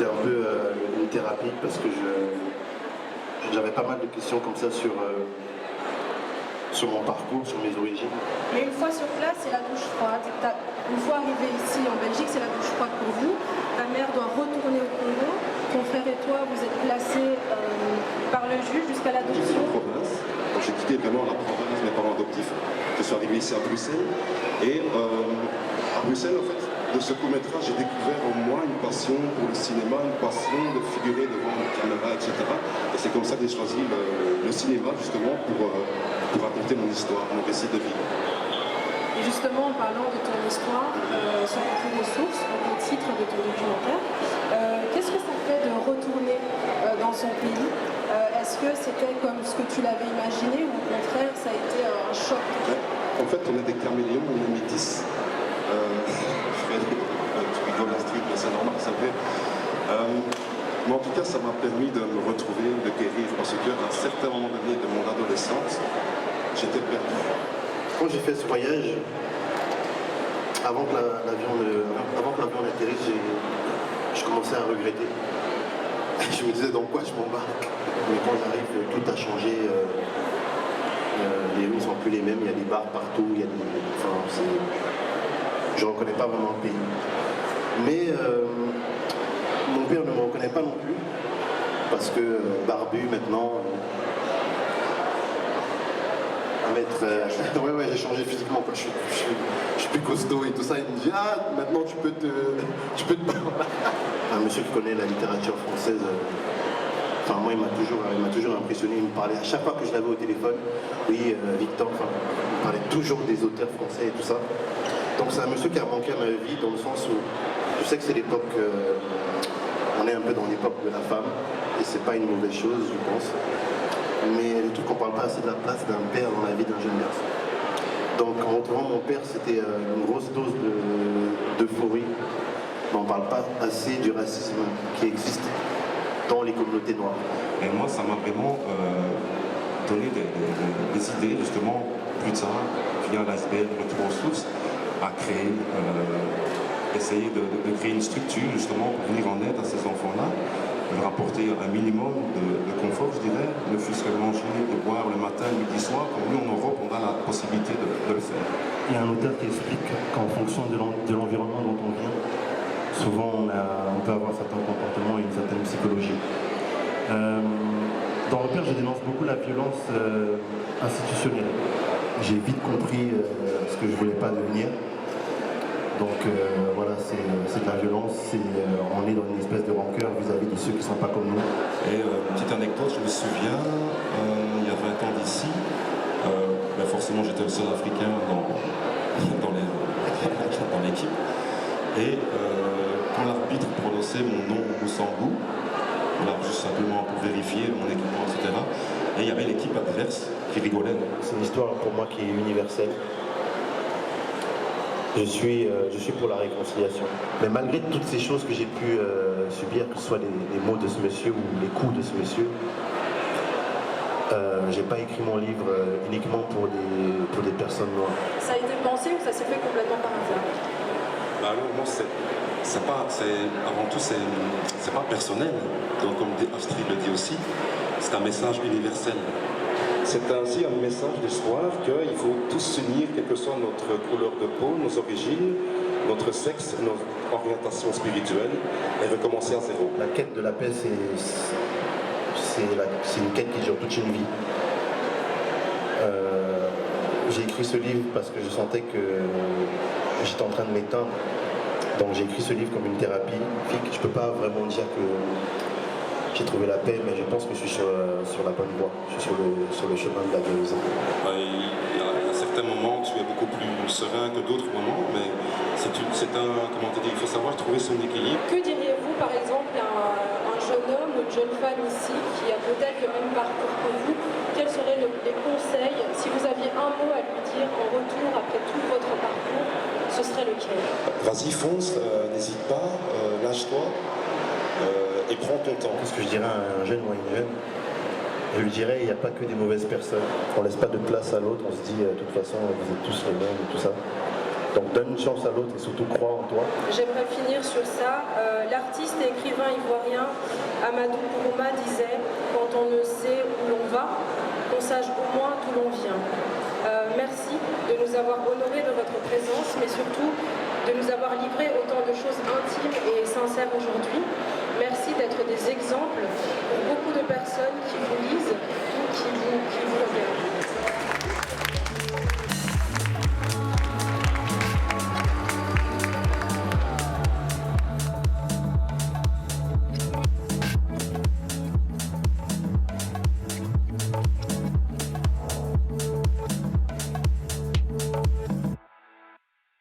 c'était un peu une thérapie parce que j'avais pas mal de questions comme ça sur mon parcours, sur mes origines. Mais une fois sur place, c'est la douche froide. Une fois arrivé ici en Belgique, c'est la douche froide pour vous. Ta mère doit retourner au Congo. Ton frère et toi, vous êtes placés par le juge jusqu'à l'adoption. En province. Donc j'ai quitté vraiment la province, mes parents adoptifs. Je suis arrivé ici à Bruxelles. Et à Bruxelles, en fait, de ce court-métrage, j'ai découvert en moi une passion pour le cinéma, une passion de figurer devant une caméra, etc. Et c'est comme ça que j'ai choisi le cinéma, justement, pour raconter mon histoire, mon récit de vie. Et justement, en parlant de ton histoire, sur Retour aux sources, le titre de ton documentaire, qu'est-ce que ça fait de retourner dans son pays? Est-ce que c'était comme ce que tu l'avais imaginé ou au contraire, ça a été un choc? En fait, on est des caméléons, on est métis. Tu rigoles Astrid, mais c'est normal, ça fait. Mais en tout cas, ça m'a permis de me retrouver, de guérir, parce qu'à un certain moment donné de mon adolescence, j'étais perdu. Quand j'ai fait ce voyage, avant que l'avion atterrisse, je commençais à regretter. Je me disais dans quoi je m'embarque. Mais quand j'arrive, tout a changé. Les rues ne sont plus les mêmes, il y a des bars partout, il y a des. Enfin, je ne reconnais pas vraiment le pays. Mais mon père ne me reconnaît pas non plus, parce que barbu maintenant, ouais, j'ai changé physiquement, je suis plus costaud et tout ça. Il me dit, ah, maintenant tu peux te un monsieur qui connaît la littérature française, enfin moi il m'a toujours impressionné. Il me parlait à chaque fois que je l'avais au téléphone, oui, Victor, enfin, il me parlait toujours des auteurs français et tout ça. Donc c'est un monsieur qui a manqué à ma vie, dans le sens où je sais que c'est l'époque, on est un peu dans l'époque de la femme, et c'est pas une mauvaise chose, je pense. Mais le truc qu'on parle pas assez de la place d'un père dans la vie d'un jeune garçon. Donc en retrouvant mon père, c'était une grosse dose d'euphorie. Mais on parle pas assez du racisme qui existe dans les communautés noires. Et moi, ça m'a vraiment donné des idées, justement, plus tard, via l'ASBL Retour aux sources, à créer, essayer de créer une structure, justement, pour venir en aide à ces enfants-là, leur apporter un minimum de confort, je dirais, ne fût-ce que manger, de boire le matin, midi, soir, comme nous en Europe, on a la possibilité de le faire. Il y a un auteur qui explique qu'en fonction de l'environnement dont on vient, souvent on peut avoir certains comportements et une certaine psychologie. Dans Repère, je dénonce beaucoup la violence institutionnelle. J'ai vite compris ce que je voulais pas devenir. Donc voilà, c'est de la violence, on est dans une espèce de rancœur vis-à-vis de ceux qui ne sont pas comme nous. Et petite anecdote, je me souviens, il y a 20 ans d'ici, forcément j'étais le seul Africain dans l'équipe. Et quand l'arbitre prononçait mon nom Moussangou, voilà, juste simplement pour vérifier mon équipement, etc. Et il y avait l'équipe adverse qui rigolait. C'est une histoire pour moi qui est universelle. Je suis pour la réconciliation. Mais malgré toutes ces choses que j'ai pu subir, que ce soit les mots de ce monsieur ou les coups de ce monsieur, j'ai pas écrit mon livre uniquement pour des personnes noires. Ça a été pensé ou ça s'est fait complètement par hasard? Bah non, moi avant tout c'est pas personnel. Donc comme Astrid le dit aussi, c'est un message universel. C'est ainsi un message d'espoir qu'il faut tous s'unir, quelle que soit notre couleur de peau, nos origines, notre sexe, notre orientation spirituelle, et recommencer à zéro. La quête de la paix, c'est une quête qui dure toute une vie. J'ai écrit ce livre parce que je sentais que j'étais en train de m'éteindre. Donc j'ai écrit ce livre comme une thérapie. Je ne peux pas vraiment dire que j'ai trouvé la paix, mais je pense que je suis sur la bonne voie. Je suis sur le chemin de la guérison. Il y a certains moments, tu es beaucoup plus serein que d'autres moments, mais il faut savoir trouver son équilibre. Que diriez-vous par exemple à un jeune homme ou une jeune femme ici qui a peut-être le même parcours que vous? Quels seraient les conseils, si vous aviez un mot à lui dire en retour après tout votre parcours, ce serait lequel? Vas-y, fonce, n'hésite pas, lâche-toi. Et prends ton temps. Qu'est-ce que je dirais à un jeune ou à une jeune? Je lui dirais, il n'y a pas que des mauvaises personnes. On ne laisse pas de place à l'autre, on se dit, de toute façon, vous êtes tous les mêmes et tout ça. Donc donne une chance à l'autre et surtout crois en toi. J'aimerais finir sur ça. L'artiste et écrivain ivoirien Amadou Kourouma disait « Quand on ne sait où l'on va, qu'on sache au moins d'où l'on vient ». Merci de nous avoir honorés de votre présence, mais surtout de nous avoir livré autant de choses intimes et sincères aujourd'hui. Merci d'être des exemples pour beaucoup de personnes qui vous lisent ou qui vous regardent.